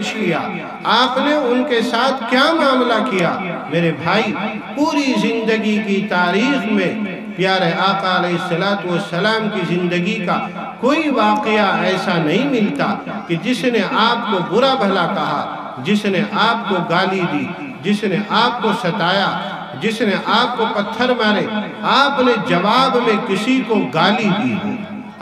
پیش کیا، آپ نے ان کے ساتھ کیا معاملہ کیا؟ میرے بھائی، پوری زندگی کی تاریخ میں پیارے آقا علیہ السلام کی زندگی کا کوئی واقعہ ایسا نہیں ملتا کہ جس نے آپ کو برا بھلا کہا، جس نے آپ کو گالی دی، جس نے آپ کو ستایا، جس نے آپ کو پتھر مارے، آپ نے جواب میں کسی کو گالی دی ہو،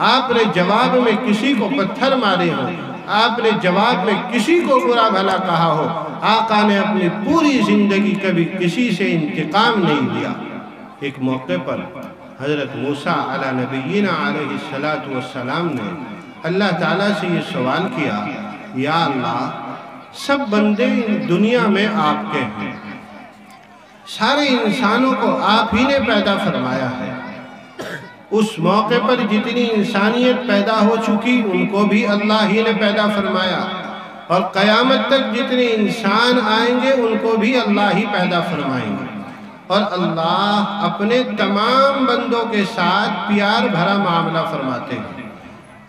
آپ نے جواب میں کسی کو پتھر مارے ہو، آپ نے جواب میں کسی کو برا بھلا کہا ہو، آقا نے اپنی پوری زندگی کبھی کسی سے انتقام نہیں لیا۔ ایک موقع پر حضرت موسیٰ علی نبینا علیہ السلام نے اللہ تعالیٰ سے یہ سوال کیا، یا اللہ، سب بندے دنیا میں آپ کے ہیں، سارے انسانوں کو آپ ہی نے پیدا فرمایا ہے، اس موقع پر جتنی انسانیت پیدا ہو چکی ان کو بھی اللہ ہی نے پیدا فرمایا، اور قیامت تک جتنے انسان آئیں گے ان کو بھی اللہ ہی پیدا فرمائیں گے، اور اللہ اپنے تمام بندوں کے ساتھ پیار بھرا معاملہ فرماتے ہیں۔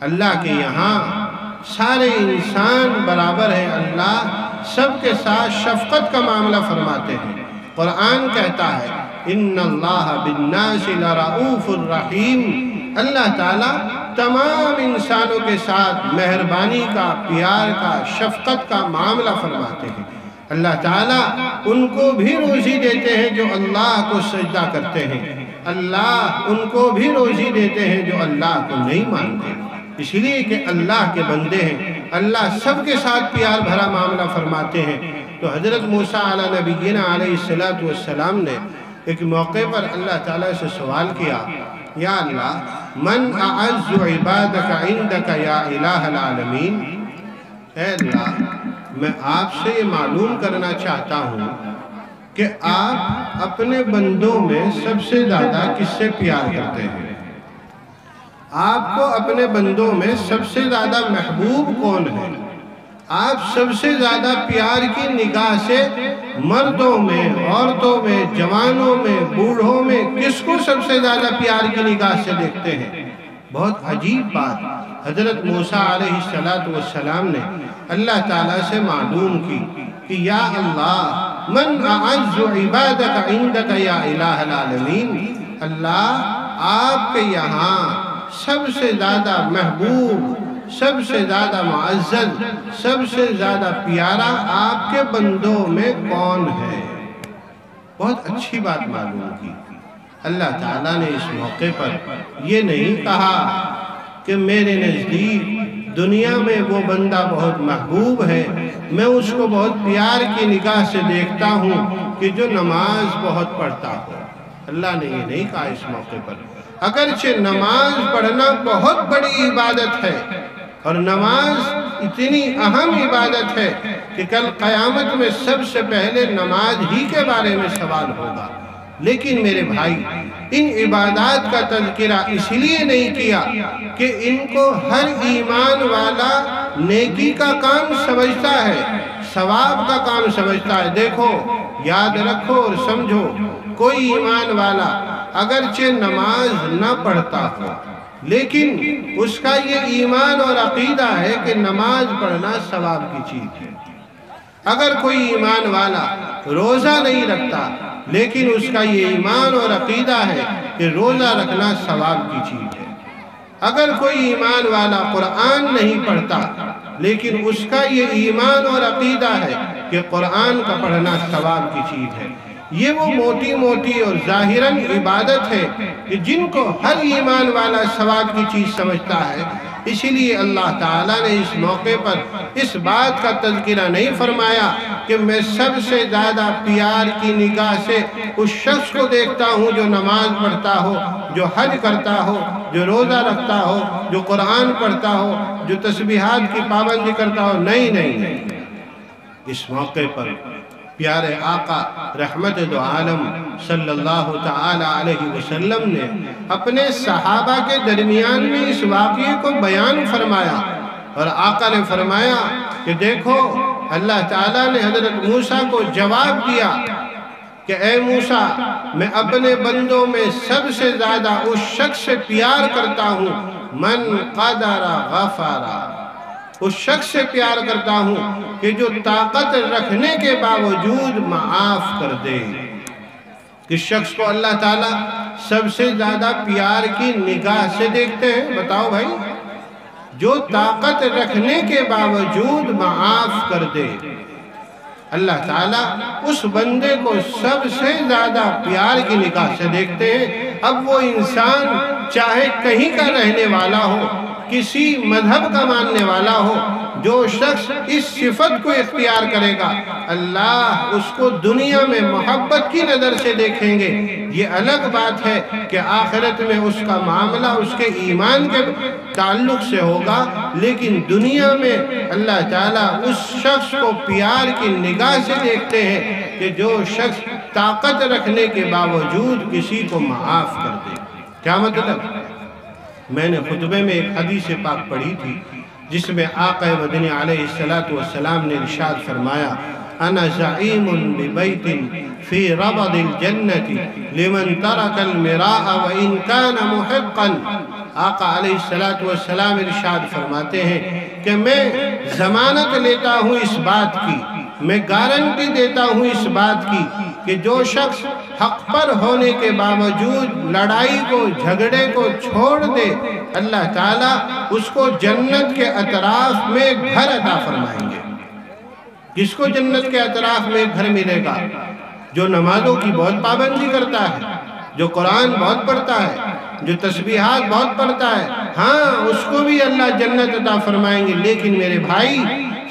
اللہ کے یہاں سارے انسان برابر ہیں، اللہ سب کے ساتھ شفقت کا معاملہ فرماتے ہیں۔ قرآن کہتا ہے ان اللہ بالناس لرؤوف الرحیم، اللہ تعالیٰ تمام انسانوں کے ساتھ مہربانی کا، پیار کا، شفقت کا معاملہ فرماتے ہیں۔ اللہ تعالیٰ ان کو بھی روزی دیتے ہیں جو اللہ کو سجدہ کرتے ہیں، اللہ ان کو بھی روزی دیتے ہیں جو اللہ کو نہیں مانتے، اس لیے کہ اللہ کے بندے ہیں، اللہ سب کے ساتھ پیار بھرا معاملہ فرماتے ہیں۔ تو حضرت موسیٰ علی نبینا علیہ السلام نے ایک موقع پر اللہ تعالیٰ سے سوال کیا، یا اللہ، من اعز عبادک عندک یا الہ العالمین، اے اللہ، میں آپ سے یہ معلوم کرنا چاہتا ہوں کہ آپ اپنے بندوں میں سب سے زیادہ کس سے پیار کرتے ہیں؟ آپ کو اپنے بندوں میں سب سے زیادہ محبوب کون ہے؟ آپ سب سے زیادہ پیار کی نگاہ سے مردوں میں، عورتوں میں، جوانوں میں، بوڑھوں میں کس کو سب سے زیادہ پیار کی نگاہ سے دیکھتے ہیں؟ بہت عجیب بات حضرت موسیٰ علیہ السلام نے اللہ تعالیٰ سے معلوم کی کہ یا اللہ، من اعز عبادک عندک یا الہ العالمین، اللہ آپ کے یہاں سب سے زیادہ محبوب، سب سے زیادہ معزز، سب سے زیادہ پیارا آپ کے بندوں میں کون ہے؟ بہت اچھی بات معلوم کی۔ اللہ تعالیٰ نے اس موقع پر یہ نہیں کہا کہ میرے نزدیک دنیا میں وہ بندہ بہت محبوب ہے، میں اس کو بہت پیار کی نگاہ سے دیکھتا ہوں کہ جو نماز بہت پڑھتا ہو۔ اللہ نے یہ نہیں کہا اس موقع پر، اگرچہ نماز پڑھنا بہت بڑی عبادت ہے، اور نماز اتنی اہم عبادت ہے کہ کل قیامت میں سب سے پہلے نماز ہی کے بارے میں سوال ہوگا، لیکن میرے بھائی، ان عبادات کا تذکرہ اس لیے نہیں کیا کہ ان کو ہر ایمان والا نیکی کا کام سمجھتا ہے، ثواب کا کام سمجھتا ہے۔ دیکھو، یاد رکھو اور سمجھو، کوئی ایمان والا اگرچہ نماز نہ پڑھتا ہو، لیکن اس کا یہ ایمان اور عقیدہ ہے کہ نماز پڑھنا ثواب کی چیز ہے۔ اگر کوئی ایمان والا روزہ نہیں رکھتا، لیکن اس کا یہ ایمان اور عقیدہ ہے کہ روزہ رکھنا ثواب کی چیز ہے۔ اگر کوئی ایمان والا قرآن نہیں پڑھتا، لیکن اس کا یہ ایمان اور عقیدہ ہے کہ قرآن کا پڑھنا ثواب کی چیز ہے۔ یہ وہ موٹی موٹی اور ظاہراً عبادت ہے کہ جن کو ہر ایمان والا ثواب کی چیز سمجھتا ہے، اسی لیے اللہ تعالیٰ نے اس موقع پر اس بات کا تذکرہ نہیں فرمایا کہ میں سب سے زیادہ پیار کی نگاہ سے اس شخص کو دیکھتا ہوں جو نماز پڑھتا ہو، جو حج کرتا ہو، جو روزہ رکھتا ہو، جو قرآن پڑھتا ہو، جو تسبیحات کی پابندی کرتا ہو۔ نہیں، اس موقع پر پیارے آقا رحمت دو عالم صلی اللہ تعالی علیہ وسلم نے اپنے صحابہ کے درمیان میں اس واقعے کو بیان فرمایا، اور آقا نے فرمایا کہ دیکھو، اللہ تعالیٰ نے حضرت موسیٰ کو جواب دیا کہ اے موسیٰ، میں اپنے بندوں میں سب سے زیادہ اس شخص سے پیار کرتا ہوں من قدر غفر، اس شخص سے پیار کرتا ہوں کہ جو طاقت رکھنے کے باوجود معاف کر دے۔ کس شخص کو اللہ تعالیٰ سب سے زیادہ پیار کی نگاہ سے دیکھتے ہیں؟ بتاؤ بھائی۔ جو طاقت رکھنے کے باوجود معاف کر دے، اللہ تعالیٰ اس بندے کو سب سے زیادہ پیار کی نگاہ سے دیکھتے ہیں۔ اب وہ انسان چاہے کہیں کا رہنے والا ہو، کسی مذہب کا ماننے والا ہو، جو شخص اس صفت کو اختیار کرے گا، اللہ اس کو دنیا میں محبت کی نظر سے دیکھیں گے۔ یہ الگ بات ہے کہ آخرت میں اس کا معاملہ اس کے ایمان کے تعلق سے ہوگا، لیکن دنیا میں اللہ تعالیٰ اس شخص کو پیار کی نگاہ سے دیکھتے ہیں کہ جو شخص طاقت رکھنے کے باوجود کسی کو معاف کر دے۔ کیا مطلب؟ میں نے خطبے میں ایک حدیث پاک پڑھی تھی جس میں آقا مدنی علیہ السلام نے ارشاد فرمایا، انا زعیم ببیت فی ربض الجنت لمن ترک المراء وان کان محقا۔ آقا علیہ السلام ارشاد فرماتے ہیں کہ میں ضمانت لیتا ہوں اس بات کی، میں گارنٹی دیتا ہوں اس بات کی کہ جو شخص حق پر ہونے کے باوجود لڑائی کو، جھگڑے کو چھوڑ دے، اللہ تعالیٰ اس کو جنت کے اطراف میں گھر عطا فرمائیں گے۔ کس کو جنت کے اطراف میں گھر ملے گا؟ جو نمازوں کی بہت پابندی کرتا ہے، جو قرآن بہت پڑھتا ہے، جو تسبیحات بہت پڑھتا ہے، ہاں اس کو بھی اللہ جنت عطا فرمائیں گے۔ لیکن میرے بھائی،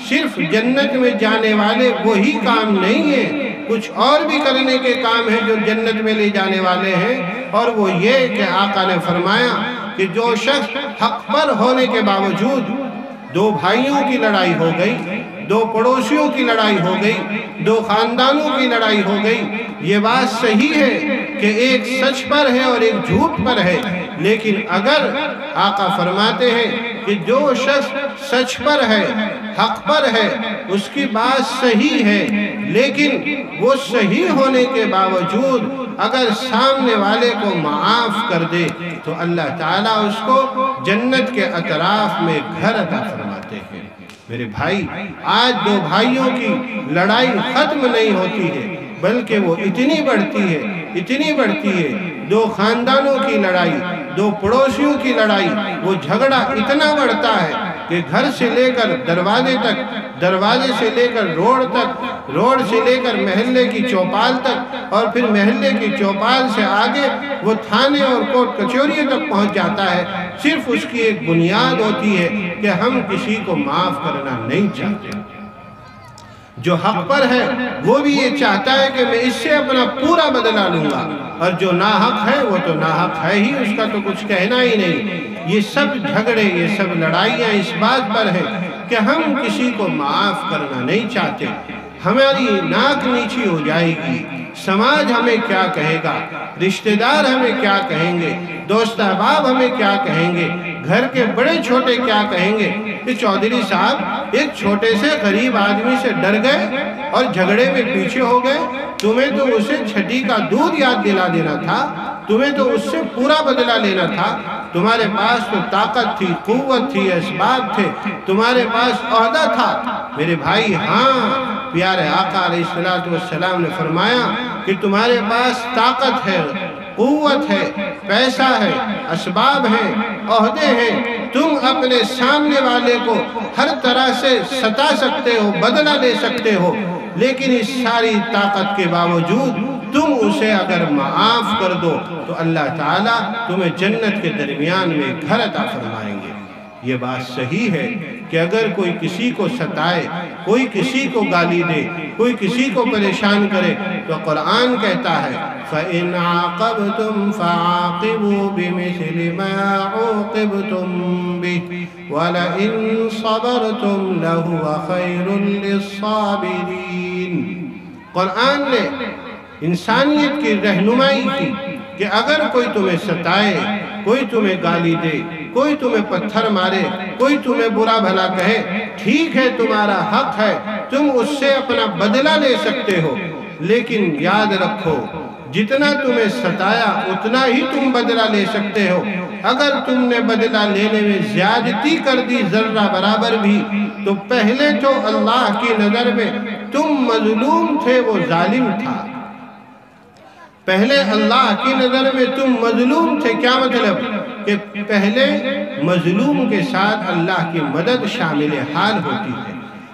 صرف جنت میں جانے والے وہی کام نہیں ہیں، کچھ اور بھی کرنے کے کام ہیں جو جنت میں لے جانے والے ہیں، اور وہ یہ کہ آقا نے فرمایا کہ جو شخص حق پر ہونے کے باوجود، دو بھائیوں کی لڑائی ہو گئی، دو پڑوسیوں کی لڑائی ہو گئی، دو خاندانوں کی لڑائی ہو گئی، یہ بات صحیح ہے کہ ایک سچ پر ہے اور ایک جھوٹ پر ہے، لیکن اگر آقا فرماتے ہیں کہ جو شخص سچ پر ہے، حق پر ہے، اس کی بات صحیح ہے، لیکن وہ صحیح ہونے کے باوجود اگر سامنے والے کو معاف کر دے تو اللہ تعالیٰ اس کو جنت کے اطراف میں گھر عطا فرماتے ہیں۔ میرے بھائی، آج دو بھائیوں کی لڑائی ختم نہیں ہوتی ہے، بلکہ وہ اتنی بڑھتی ہے، اتنی بڑھتی ہے۔ دو خاندانوں کی لڑائی، دو پڑوسیوں کی لڑائی، وہ جھگڑا اتنا بڑھتا ہے کہ گھر سے لے کر دروازے تک، دروازے سے لے کر روڈ تک، روڈ سے لے کر محلے کی چوپال تک، اور پھر محلے کی چوپال سے آگے وہ تھانے اور کورٹ کچہریوں تک پہنچ جاتا ہے۔ صرف اس کی ایک بنیاد ہوتی ہے کہ ہم کسی کو معاف کرنا نہیں چاہتے۔ جو حق پر ہے وہ بھی یہ چاہتا ہے کہ میں اس سے اپنا پورا بدلہ لوں گا، اور جو ناحق ہے وہ تو ناحق ہے ہی، اس کا تو کچھ کہنا ہی نہیں۔ یہ سب جھگڑے، یہ سب لڑائیاں اس بات پر ہے کہ ہم کسی کو معاف کرنا نہیں چاہتے۔ ہماری ناک نیچی ہو جائے گی، سماج ہمیں کیا کہے گا، رشتہ دار ہمیں کیا کہیں گے، دوست احباب ہمیں کیا کہیں گے، گھر کے بڑے چھوٹے کیا کہیں گے کہ چودھری صاحب ایک چھوٹے سے غریب آدمی سے ڈر گئے اور جھگڑے میں پیچھے ہو گئے، تمہیں تو اسے چھٹی کا دودھ یاد دلا دینا تھا، تمہیں تو اس سے پورا بدلہ لینا تھا، تمہارے پاس تو طاقت تھی، قوت تھی، اسباب تھے، تمہارے پاس عہدہ تھا۔ میرے بھائی، ہاں، پیارے آقا علیہ السلام نے فرمایا کہ تمہارے پاس طاقت ہے، قوت ہے، پیسہ ہے، اسباب ہیں، عہدے ہیں، تم اپنے سامنے والے کو ہر طرح سے ستا سکتے ہو، بدلہ لے سکتے ہو، لیکن اس ساری طاقت کے باوجود تم اسے اگر معاف کر دو تو اللہ تعالیٰ تمہیں جنت کے درمیان میں گھر عطا فرمائیں گے۔ یہ بات صحیح ہے کہ اگر کوئی کسی کو ستائے، کوئی کسی کو گالی دے، کوئی کسی کو پریشان کرے، تو قرآن کہتا ہے فَإِنْ عَاقَبْتُمْ فَعَاقِبُوا بِمِثْلِ مَا عُوقِبْتُمْ بِهِ وَلَئِنْ صَبَرْتُمْ لَهُوَ خَيْرٌ لِلصَّابِرِينَ۔ قرآن نے انسانیت کی رہنمائی کی کہ اگر کوئی تمہیں ستائے، کوئی تمہیں گالی دے، کوئی تمہیں پتھر مارے، کوئی تمہیں برا بھلا کہے، ٹھیک ہے، تمہارا حق ہے، تم اس سے اپنا بدلہ لے سکتے ہو، لیکن یاد رکھو جتنا تمہیں ستایا اتنا ہی تم بدلہ لے سکتے ہو۔ اگر تم نے بدلہ لینے میں زیادتی کر دی ذرہ برابر بھی، تو پہلے تو اللہ کی نظر میں تم مظلوم تھے، وہ ظالم تھا۔ پہلے اللہ کی نظر میں تم مظلوم تھے، کیا مطلب؟ کہ پہلے مظلوم کے ساتھ اللہ کی مدد شامل حال ہوتی ہے۔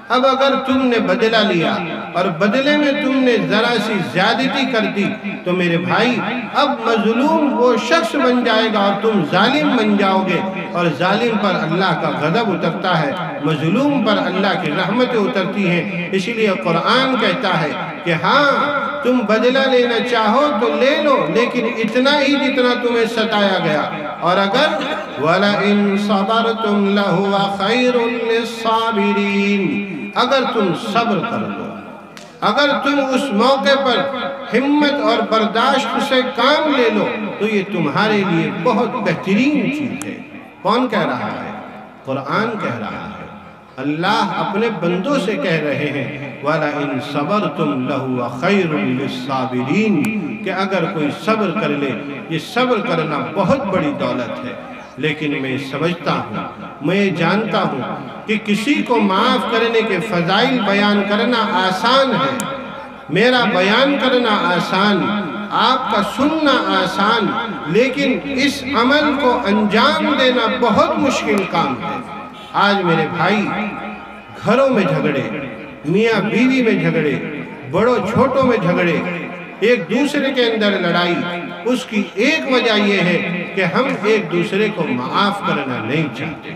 اب اگر تم نے بدلہ لیا اور بدلے میں تم نے ذرا سی زیادتی کر دی، تو میرے بھائی اب مظلوم وہ شخص بن جائے گا اور تم ظالم بن جاؤ گے، اور ظالم پر اللہ کا غضب اترتا ہے، مظلوم پر اللہ کی رحمتیں اترتی ہیں۔ اسی لیے قرآن کہتا ہے کہ ہاں تم بدلہ لینا چاہو تو لے لو، لیکن اتنا ہی جتنا تمہیں ستایا گیا۔ اور اگر وَلَئِن صَبَرْتُمْ لَهُوَ خَيْرٌ لِلصَّابِرِينَ، اگر تم صبر کر لو، اگر تم اس موقع پر ہمت اور برداشت سے کام لے لو، تو یہ تمہارے لیے بہت بہترین چیز ہے۔ کون کہہ رہا ہے؟ قرآن کہہ رہا ہے۔ اللہ اپنے بندوں سے کہہ رہے ہیں وَلَئِن صَبَرْتُمْ لَهُوَ خَيْرٌ لِلصَّابِرِينَ، کہ اگر کوئی صبر کر لے، یہ صبر کرنا بہت بڑی دولت ہے۔ لیکن میں سمجھتا ہوں، میں جانتا ہوں کہ کسی کو معاف کرنے کے فضائل بیان کرنا آسان ہے، میرا بیان کرنا آسان، آپ کا سننا آسان، لیکن اس عمل کو انجام دینا بہت مشکل کام ہے۔ آج میرے بھائی گھروں میں جھگڑے، میاں بیوی میں جھگڑے، بڑوں چھوٹوں میں جھگڑے، ایک دوسرے کے اندر لڑائی، اس کی ایک وجہ یہ ہے کہ ہم ایک دوسرے کو معاف کرنا نہیں چاہتے۔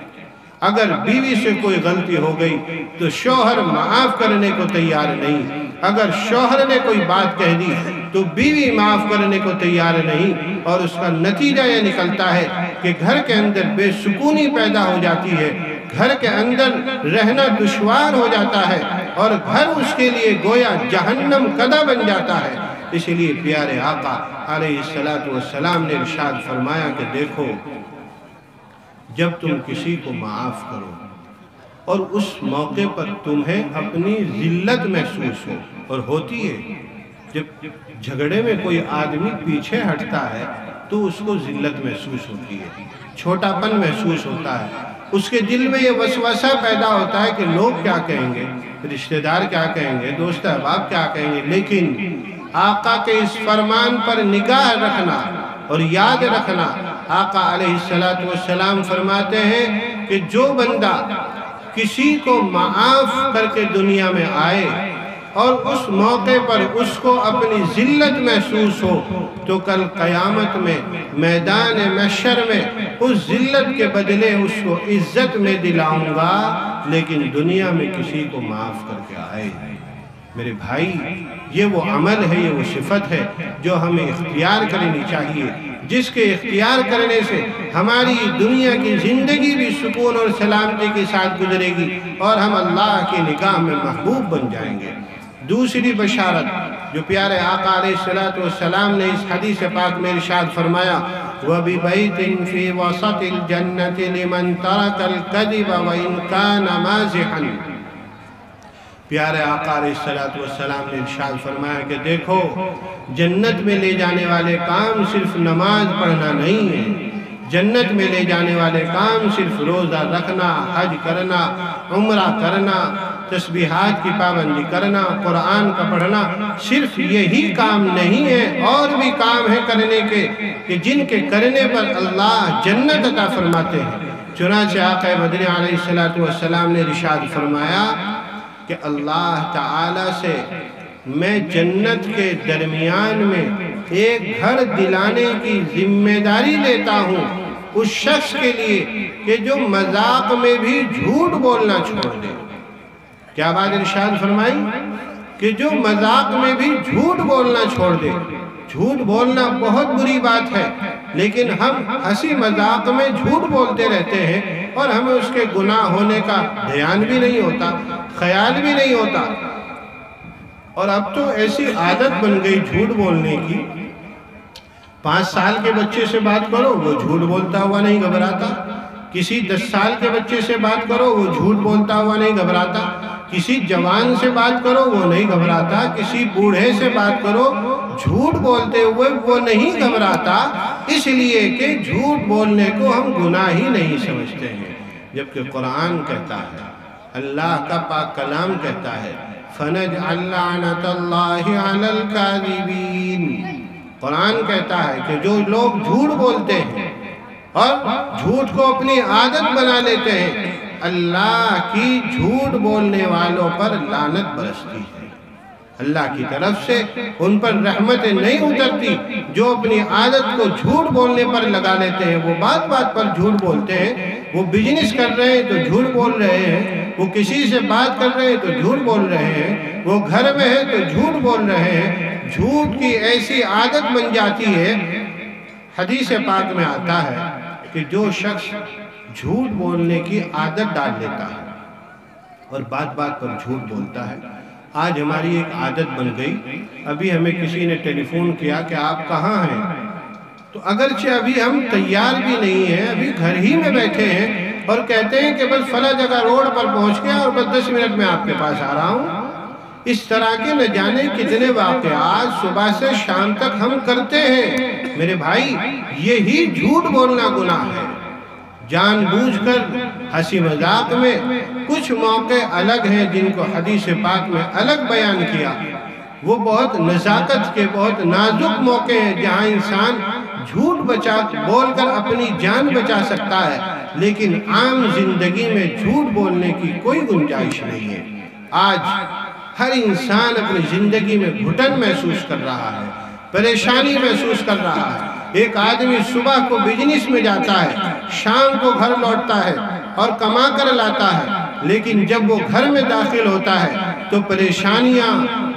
اگر بیوی سے کوئی غلطی ہو گئی تو شوہر معاف کرنے کو تیار نہیں، اگر شوہر نے کوئی بات کہہ دی تو بیوی معاف کرنے کو تیار نہیں، اور اس کا نتیجہ یہ نکلتا ہے کہ گھر کے اندر بے سکونی پیدا ہو جاتی ہے، گھر کے اندر رہنا دشوار ہو جاتا ہے، اور گھر اس کے لیے گویا جہنم کدہ بن جاتا ہے۔ اسی لیے پیارے آقا علیہ السلام نے ارشاد فرمایا کہ دیکھو، جب تم کسی کو معاف کرو اور اس موقع پر تمہیں اپنی ذلت محسوس ہو، اور ہوتی ہے جب جھگڑے میں کوئی آدمی پیچھے ہٹتا ہے تو اس کو ذلت محسوس ہوتی ہے، چھوٹا پن محسوس ہوتا ہے، اس کے دل میں یہ وسوسہ پیدا ہوتا ہے کہ لوگ کیا کہیں گے، رشتہ دار کیا کہیں گے، دوست احباب کیا کہیں گے۔ لیکن آقا کے اس فرمان پر نگاہ رکھنا اور یاد رکھنا، آقا علیہ السلام فرماتے ہیں کہ جو بندہ کسی کو معاف کر کے دنیا میں آئے اور اس موقع پر اس کو اپنی ذلت محسوس ہو، تو کل قیامت میں میدان محشر میں اس ذلت کے بدلے اس کو عزت میں دلاؤں گا، لیکن دنیا میں کسی کو معاف کر کے آئے۔ میرے بھائی یہ وہ عمل ہے، یہ وہ صفت ہے جو ہمیں اختیار کرنی چاہیے، جس کے اختیار کرنے سے ہماری دنیا کی زندگی بھی سکون اور سلامتی کے ساتھ گزرے گی، اور ہم اللہ کی نگاہ میں محبوب بن جائیں گے۔ دوسری بشارت جو پیارے آقا علیہ السلام نے اس حدیث پاک میں ارشاد فرمایا وَبِبَيْتٍ فِي وَسَطِ الْجَنَّةِ لِمَنْ تَرَكَ الْكَذِبَ وَإِنْ كَانَ مَازِحًا۔ پیارے آقا علیہ السلام نے ارشاد فرمایا کہ دیکھو، جنت میں لے جانے والے کام صرف نماز پڑھنا نہیں ہے، جنت میں لے جانے والے کام صرف روزہ رکھنا، حج کرنا، عمرہ کرنا، تسبیحات کی پابندی کرنا، قرآن کا پڑھنا، صرف یہی کام نہیں ہے، اور بھی کام ہے کرنے کے کہ جن کے کرنے پر اللہ جنت عطا فرماتے ہیں۔ چنانچہ آقا مدنی علیہ السلام نے ارشاد فرمایا کہ اللہ تعالیٰ سے میں جنت کے درمیان میں ایک گھر دلانے کی ذمہ داری لیتا ہوں اس شخص کے لیے کہ جو مذاق میں بھی جھوٹ بولنا چھوڑ دے۔ کیا بات ارشاد فرمائی؟ کہ جو مذاق میں بھی جھوٹ بولنا چھوڑ دے۔ جھوٹ بولنا بہت بری بات ہے، لیکن ہم ہنسی مذاق میں جھوٹ بولتے رہتے ہیں اور ہمیں اس کے گناہ ہونے کا دھیان بھی نہیں ہوتا، خیال بھی نہیں ہوتا۔ اور اب تو ایسی عادت بن گئی جھوٹ بولنے کی، 5 سال کے بچے سے بات کرو وہ جھوٹ بولتا ہوا نہیں گھبراتا، کسی 10 سال کے بچے سے بات کرو وہ جھوٹ بولتا ہوا نہیں گھبراتا، کسی جوان سے بات کرو وہ نہیں گھبراتا، کسی بوڑھے سے بات کرو جھوٹ بولتے ہوئے وہ نہیں گھبراتا، اس لیے کہ جھوٹ بولنے کو ہم گناہ ہی نہیں سمجھتے ہیں، جبکہ قرآن کہتا ہے، اللہ کا پاک کلام کہتا ہے فَنَجْعَلْ لَعْنَةَ اللَّهِ عَلَى الْكَاذِبِينَ۔ قرآن کہتا ہے کہ جو لوگ جھوٹ بولتے ہیں اور جھوٹ کو اپنی عادت بنا لیتے ہیں، اللہ کی جھوٹ بولنے والوں پر لعنت برستی ہے، اللہ کی طرف سے ان پر رحمتیں نہیں اترتی۔ جو اپنی عادت کو جھوٹ بولنے پر لگا لیتے ہیں، وہ بات بات پر جھوٹ بولتے ہیں، وہ بزنس کر رہے ہیں تو جھوٹ بول رہے ہیں، وہ کسی سے بات کر رہے ہیں تو جھوٹ بول رہے ہیں، وہ گھر میں ہے تو جھوٹ بول رہے ہیں، جھوٹ کی ایسی عادت بن جاتی ہے۔ حدیث پاک میں آتا ہے کہ جو شخص جھوٹ بولنے کی عادت ڈال لیتا ہے اور بات بات پر جھوٹ بولتا ہے، آج ہماری ایک عادت بن گئی، ابھی ہمیں کسی نے ٹیلی فون کیا کہ آپ کہاں ہیں، تو اگرچہ ابھی ہم تیار بھی نہیں ہیں، ابھی گھر ہی میں بیٹھے ہیں اور کہتے ہیں کہ بس فلاں جگہ روڈ پر پہنچ گیا اور بس 10 منٹ میں آپ کے پاس آ رہا ہوں۔ اس طرح کے نہ جانے کتنے واقعات صبح سے شام تک ہم کرتے ہیں۔ میرے بھائی، یہی جھوٹ بولنا گناہ ہے۔ جان بوجھ کر ہنسی مذاق میں کچھ موقع الگ ہیں جن کو حدیث پاک میں الگ بیان کیا، وہ بہت نزاکت کے بہت نازک موقع ہیں جہاں انسان جھوٹ بول کر اپنی جان بچا سکتا ہے، لیکن عام زندگی میں جھوٹ بولنے کی کوئی گنجائش نہیں ہے۔ آج ہر انسان اپنی زندگی میں گھٹن محسوس کر رہا ہے، پریشانی محسوس کر رہا ہے۔ ایک آدمی صبح کو بزنس میں جاتا ہے، شام کو گھر لوٹتا ہے اور کما کر لاتا ہے، لیکن جب وہ گھر میں داخل ہوتا ہے تو پریشانیاں،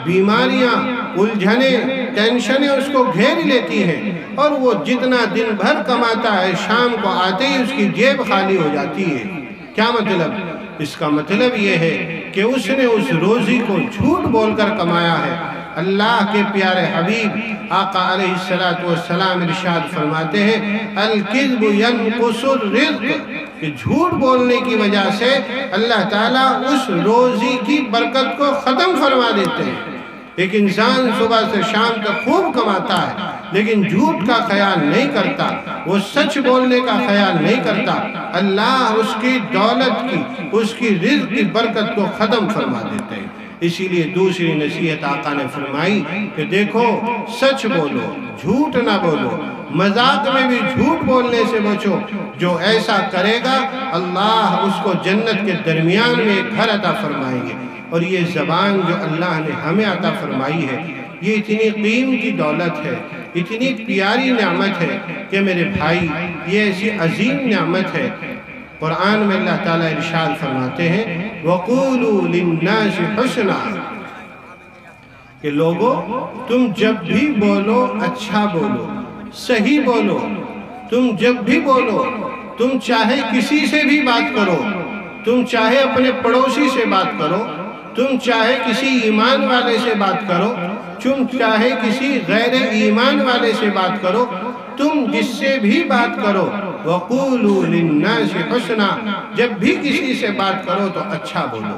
بیماریاں، الجھنیں، ٹینشنیں اس کو گھیر لیتی ہیں، اور وہ جتنا دن بھر کماتا ہے شام کو آتے ہی اس کی جیب خالی ہو جاتی ہے۔ کیا مطلب؟ اس کا مطلب یہ ہے کہ اس نے اس روزی کو جھوٹ بول کر کمایا ہے۔ اللہ کے پیارے حبیب آقا علیہ السلام ارشاد فرماتے ہیں الکذب ینقص الرزق، کہ جھوٹ بولنے کی وجہ سے اللہ تعالیٰ اس روزی کی برکت کو ختم فرما دیتے ہیں۔ ایک انسان صبح سے شام تک خوب کماتا ہے لیکن جھوٹ کا خیال نہیں کرتا، وہ سچ بولنے کا خیال نہیں کرتا، اللہ اس کی دولت کی، اس کی رزق کی برکت کو ختم فرما دیتے ہیں۔ اسی لیے دوسری نصیحت آقا نے فرمائی کہ دیکھو سچ بولو، جھوٹ نہ بولو، مذاق میں بھی جھوٹ بولنے سے بچو۔ جو ایسا کرے گا اللہ اس کو جنت کے درمیان میں ایک گھر عطا فرمائیں گے۔ اور یہ زبان جو اللہ نے ہمیں عطا فرمائی ہے، یہ اتنی قیمتی دولت ہے، اتنی پیاری نعمت ہے کہ میرے بھائی یہ ایسی عظیم نعمت ہے۔ قرآن میں اللہ تعالیٰ ارشاد فرماتے ہیں وَقُولُوا لِلنَّاسِ حُسْنًا، کہ لوگو تم جب بھی بولو اچھا بولو، صحیح بولو۔ تم جب بھی بولو، تم چاہے کسی سے بھی بات کرو، تم چاہے اپنے پڑوسی سے بات کرو، تم چاہے کسی ایمان والے سے بات کرو، تم چاہے کسی غیر ایمان والے سے بات کرو، تم جس سے بھی بات کرو وَقُولُوا لِلنَّاسِ حُسْنًا، جب بھی کسی سے بات کرو تو اچھا بولو،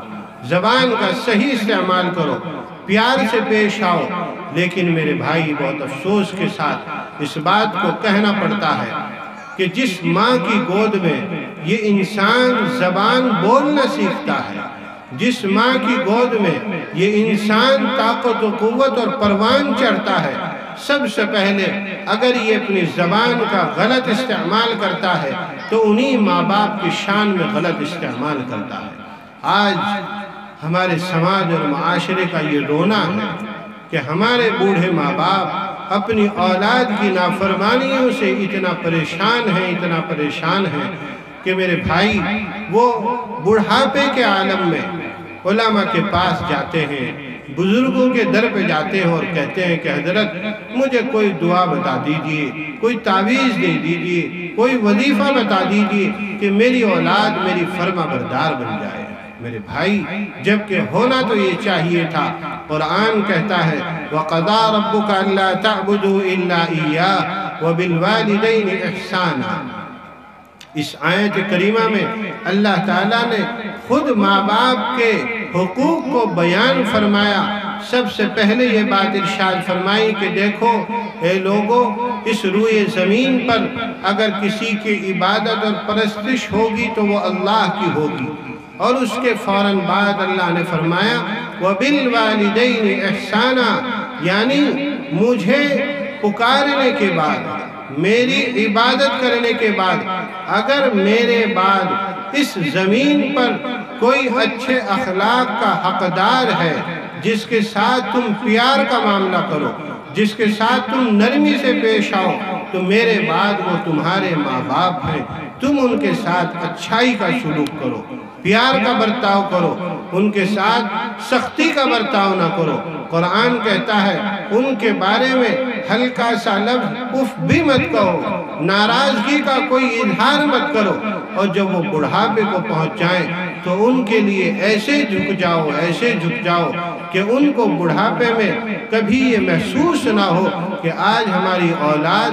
زبان کا صحیح استعمال کرو، پیار سے پیش آؤ۔ لیکن میرے بھائی بہت افسوس کے ساتھ اس بات کو کہنا پڑتا ہے کہ جس ماں کی گود میں یہ انسان زبان بولنا سیکھتا ہے، جس ماں کی گود میں یہ انسان طاقت و قوت اور پروان چڑھتا ہے، سب سے پہلے اگر یہ اپنی زبان کا غلط استعمال کرتا ہے تو انہی ماں باپ کی شان میں غلط استعمال کرتا ہے۔ آج ہمارے سماج اور معاشرے کا یہ رونا ہے کہ ہمارے بوڑھے ماں باپ اپنی اولاد کی نافرمانیوں سے اتنا پریشان ہیں کہ میرے بھائی وہ بڑھاپے کے عالم میں علماء کے پاس جاتے ہیں، بزرگوں کے در پہ جاتے ہیں اور کہتے ہیں کہ حضرت مجھے کوئی دعا بتا دیجئے، کوئی تعویذ دے دیجئے، کوئی وظیفہ بتا دیجئے کہ میری اولاد میری فرما بردار بن جائے۔ میرے بھائی جبکہ ہونا تو یہ چاہیے تھا۔ قرآن کہتا ہے وَقَضَىٰ رَبُّكَ أَلَّا تَعْبُدُوا إِلَّا إِيَّاهُ وَبِالْوَالِدَيْنِ إِحْسَانًا، اس آیت کریمہ میں اللہ تعالیٰ نے خود ماں باپ کے حقوق کو بیان فرمایا۔ سب سے پہلے یہ بات ارشاد فرمائی کہ دیکھو اے لوگو، اس روئے زمین پر اگر کسی کی عبادت اور پرستش ہوگی تو وہ اللہ کی ہوگی، اور اس کے فوراً بعد اللہ نے فرمایا وَبِالْوَالِدَيْنِ إِحْسَانًا، یعنی مجھے پکارنے کے بعد، میری عبادت کرنے کے بعد، اگر میرے بعد اس زمین پر کوئی اچھے اخلاق کا حقدار ہے، جس کے ساتھ تم پیار کا معاملہ کرو، جس کے ساتھ تم نرمی سے پیش آؤ، تو میرے بعد وہ تمہارے ماں باپ ہیں، تم ان کے ساتھ اچھائی کا سلوک کرو، پیار کا برتاؤ کرو، ان کے ساتھ سختی کا برتاؤ نہ کرو۔ قرآن کہتا ہے ان کے بارے میں ہلکا سا لفظ اف بھی مت کہو، ناراضگی کا کوئی اظہار مت کرو، اور جب وہ بڑھاپے کو پہنچ جائیں تو ان کے لیے ایسے جھک جاؤ کہ ان کو بڑھاپے میں کبھی یہ محسوس نہ ہو کہ آج ہماری اولاد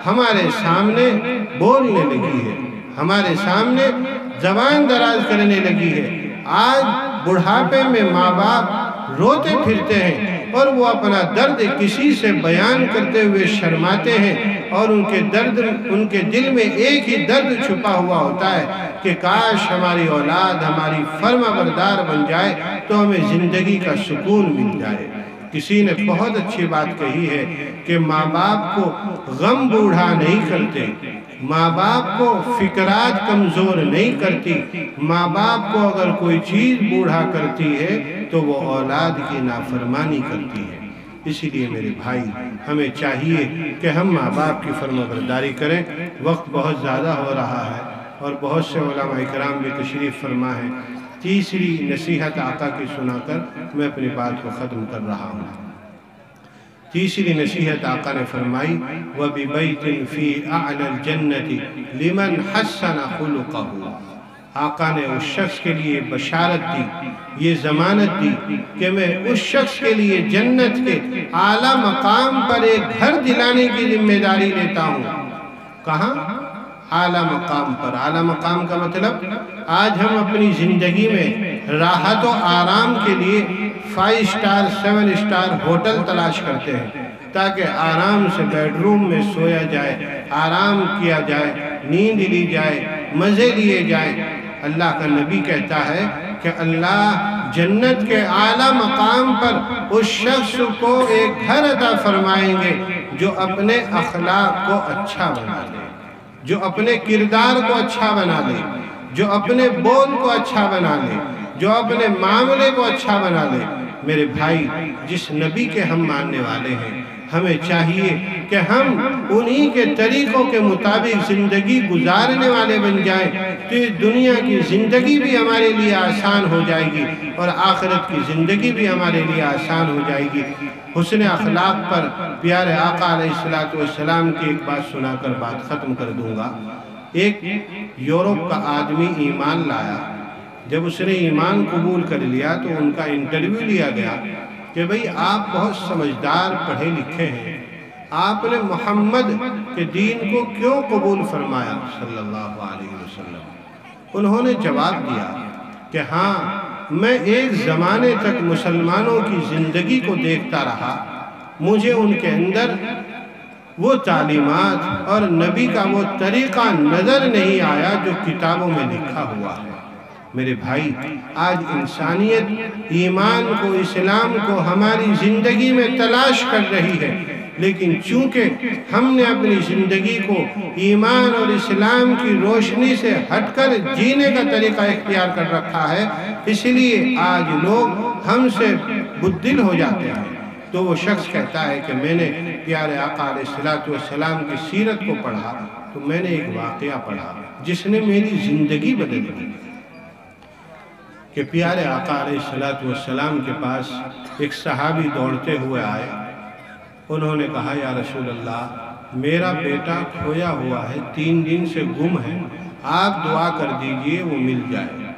ہمارے سامنے بولنے لگی ہے، ہمارے سامنے زبان دراز کرنے لگی ہے۔ آج بڑھاپے میں ماں باپ روتے پھرتے ہیں اور وہ اپنا درد کسی سے بیان کرتے ہوئے شرماتے ہیں، اور ان کے دل میں ایک ہی درد چھپا ہوا ہوتا ہے کہ کاش ہماری اولاد ہماری فرما بردار بن جائے تو ہمیں زندگی کا سکون مل جائے۔ کسی نے بہت اچھی بات کہی ہے کہ ماں باپ کو غم بوڑھا نہیں کرتے، ماں باپ کو فکرات کمزور نہیں کرتی، ماں باپ کو اگر کوئی چیز بوڑھا کرتی ہے تو وہ اولاد کی نافرمانی کرتی ہے۔ اسی لیے میرے بھائی، ہمیں چاہیے کہ ہم ماں باپ کی فرما برداری کریں۔ وقت بہت زیادہ ہو رہا ہے اور بہت سے علماء اکرام بھی تشریف فرما ہیں۔ تیسری نصیحت آقا کی سنا کر میں اپنی بات کو ختم کر رہا ہوں۔ تیسری نصیحت آقا نے فرمائی وَبِبَيْتٍ فِي أَعْلَى الْجَنَّةِ لِمَنْ حَسَّنَ خُلُقَهُ۔ آقا نے اس شخص کے لیے بشارت دی، یہ ضمانت دی کہ میں اس شخص کے لیے جنت کے اعلیٰ مقام پر ایک گھر دلانے کی ذمہ داری لیتا ہوں۔ کہاں؟ اعلیٰ مقام پر۔ اعلیٰ مقام کا مطلب آج ہم اپنی زندگی میں راحت و آرام کے لیے 5 سٹار 7 سٹار ہوٹل تلاش کرتے ہیں تاکہ آرام سے بیڈ روم میں سویا جائے، آرام کیا جائے، نیند لی جائے، مزے لیے جائیں۔ اللہ کا نبی کہتا ہے کہ اللہ جنت کے اعلیٰ مقام پر اس شخص کو ایک گھر عطا فرمائیں گے جو اپنے اخلاق کو اچھا بنا لے، جو اپنے کردار کو اچھا بنا لے، جو اپنے بول کو اچھا بنا لے، جو اپنے معاملے کو اچھا بنا لے۔ میرے بھائی، جس نبی کے ہم ماننے والے ہیں، ہمیں چاہیے کہ ہم انہی کے طریقوں کے مطابق زندگی گزارنے والے بن جائیں، تو یہ دنیا کی زندگی بھی ہمارے لیے آسان ہو جائے گی اور آخرت کی زندگی بھی ہمارے لیے آسان ہو جائے گی۔ حسن اخلاق پر پیارے آقا علیہ السلام کی ایک بات سنا کر بات ختم کر دوں گا۔ ایک یورپ کا آدمی ایمان لایا، جب اس نے ایمان قبول کر لیا تو ان کا انٹرویو لیا گیا کہ بھئی آپ بہت سمجھدار پڑھے لکھے ہیں، آپ نے محمد کے دین کو کیوں قبول فرمایا صلی اللہ علیہ وسلم؟ انہوں نے جواب دیا کہ ہاں، میں ایک زمانے تک مسلمانوں کی زندگی کو دیکھتا رہا، مجھے ان کے اندر وہ تعلیمات اور نبی کا وہ طریقہ نظر نہیں آیا جو کتابوں میں لکھا ہوا ہے۔ میرے بھائی، آج انسانیت ایمان کو، اسلام کو ہماری زندگی میں تلاش کر رہی ہے، لیکن چونکہ ہم نے اپنی زندگی کو ایمان اور اسلام کی روشنی سے ہٹ کر جینے کا طریقہ اختیار کر رکھا ہے، اس لیے آج لوگ ہم سے بددل ہو جاتے ہیں۔ تو وہ شخص کہتا ہے کہ میں نے پیارے آقا علیہ السلام کی سیرت کو پڑھا تو میں نے ایک واقعہ پڑھا جس نے میری زندگی بدل دی، کہ پیارے آقا علیہ السلام کے پاس ایک صحابی دوڑتے ہوئے آئے۔ انہوں نے کہا یا رسول اللہ، میرا بیٹا کھویا ہوا ہے، 3 دن سے گم ہے، آپ دعا کر دیجئے وہ مل جائے۔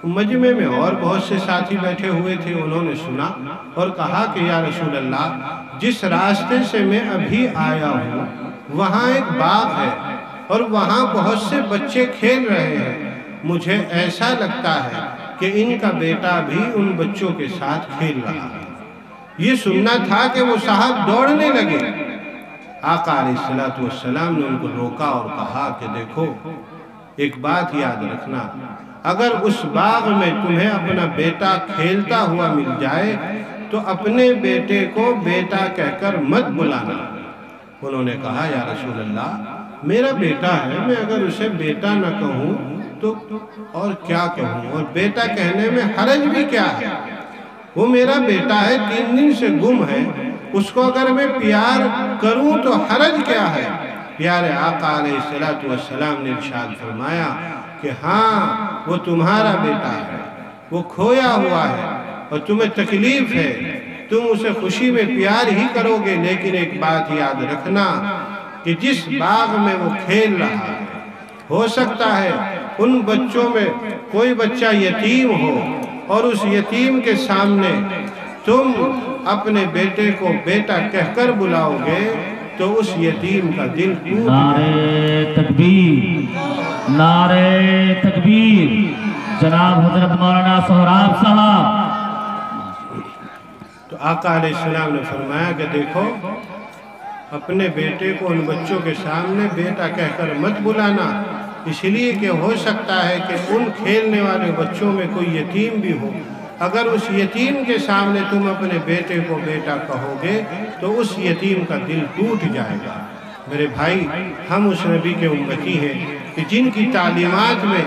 مجمع میں اور بہت سے ساتھی بیٹھے ہوئے تھے، انہوں نے سنا اور کہا کہ یا رسول اللہ، جس راستے سے میں ابھی آیا ہوں وہاں ایک باغ ہے اور وہاں بہت سے بچے کھیل رہے ہیں، مجھے ایسا لگتا ہے کہ ان کا بیٹا بھی ان بچوں کے ساتھ کھیل رہا ہے۔ یہ سننا تھا کہ وہ صاحب دوڑنے لگے۔ آقا علیہ السلام نے ان کو روکا اور کہا کہ دیکھو، ایک بات یاد رکھنا، اگر اس باغ میں تمہیں اپنا بیٹا کھیلتا ہوا مل جائے تو اپنے بیٹے کو بیٹا کہہ کر مت بلانا۔ انہوں نے کہا یا رسول اللہ، میرا بیٹا ہے، میں اگر اسے بیٹا نہ کہوں تو اور کیا کہوں، اور بیٹا کہنے میں حرج بھی کیا ہے؟ وہ میرا بیٹا ہے، 3 دن سے گم ہے، اس کو اگر میں پیار کروں تو حرج کیا ہے؟ پیارے آقا علیہ السلام نے ارشاد فرمایا کہ ہاں وہ تمہارا بیٹا ہے، وہ کھویا ہوا ہے اور تمہیں تکلیف ہے، تم اسے خوشی میں پیار ہی کرو گے، لیکن ایک بات یاد رکھنا کہ جس باغ میں وہ کھیل رہا ہے، ہو سکتا ہے ان بچوں میں کوئی بچہ یتیم ہو، اور اس یتیم کے سامنے تم اپنے بیٹے کو بیٹا کہہ کر بلاؤ گے تو اس یتیم کا دل ٹوٹ جائے۔ نعرہ تکبیر، نعرہ تکبیر، جناب حضرت مولانا سہراب صاحب۔ تو آقا علیہ السلام نے فرمایا کہ دیکھو، اپنے بیٹے کو ان بچوں کے سامنے بیٹا کہہ کر مت بلانا، اس لیے کہ ہو سکتا ہے کہ ان کھیلنے والے بچوں میں کوئی یتیم بھی ہو۔ اگر اس یتیم کے سامنے تم اپنے بیٹے کو بیٹا کہو گے تو اس یتیم کا دل ٹوٹ جائے گا۔ میرے بھائی، ہم اس نبی کے امتی ہیں کہ جن کی تعلیمات میں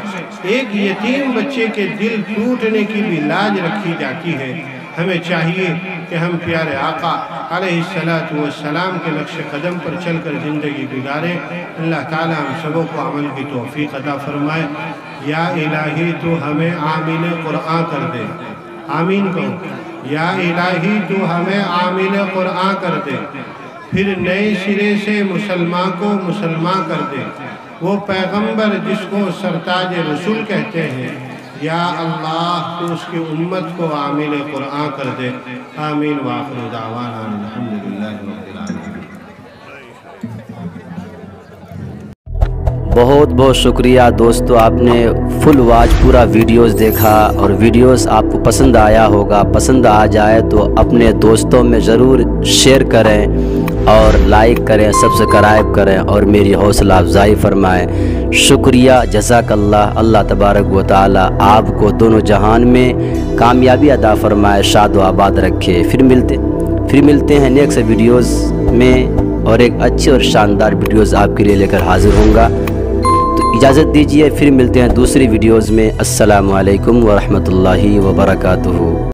ایک یتیم بچے کے دل ٹوٹنے کی بھی لاج رکھی جاتی ہے۔ ہمیں چاہیے کہ ہم پیارے آقا علیہ السلام کے نقش قدم پر چل کر زندگی گزاریں۔ اللہ تعالی ہم سبوں کو عمل کی توفیق عطا فرمائے۔ یا الہی تو ہمیں عامل قرآن کر دے، آمین کہو۔ یا الہی تو ہمیں عامل قرآن کر دے، پھر نئے سرے سے مسلمان کو مسلمان کر دے، وہ پیغمبر جس کو سرتاج رسول کہتے ہیں۔ یا اللہ تو اس کی امت کو عامل قرآن کر دے، آمین وآخر دعوانا الحمدللہ رب العالمین۔ بہت بہت شکریہ دوستو، آپ نے فل واچ پورا ویڈیوز دیکھا، اور ویڈیوز آپ کو پسند آیا ہوگا۔ پسند آ جائے تو اپنے دوستوں میں ضرور شیئر کریں اور لائک کریں، سبسکرائب کریں اور میری حوصلہ افزائی فرمائیں۔ شکریہ، جزاک اللہ۔ اللہ تبارک و تعالی آپ کو دونوں جہان میں کامیابی عطا فرمائے، شاد و آباد رکھے۔ پھر ملتے ہیں نیکسٹ ویڈیوز میں، اور ایک اچھی اور شاندار ویڈیوز آپ کے لیے لے کر حاضر ہوں گا۔ تو اجازت دیجیے، پھر ملتے ہیں دوسری ویڈیوز میں۔ السلام علیکم ورحمۃ اللہ وبرکاتہ۔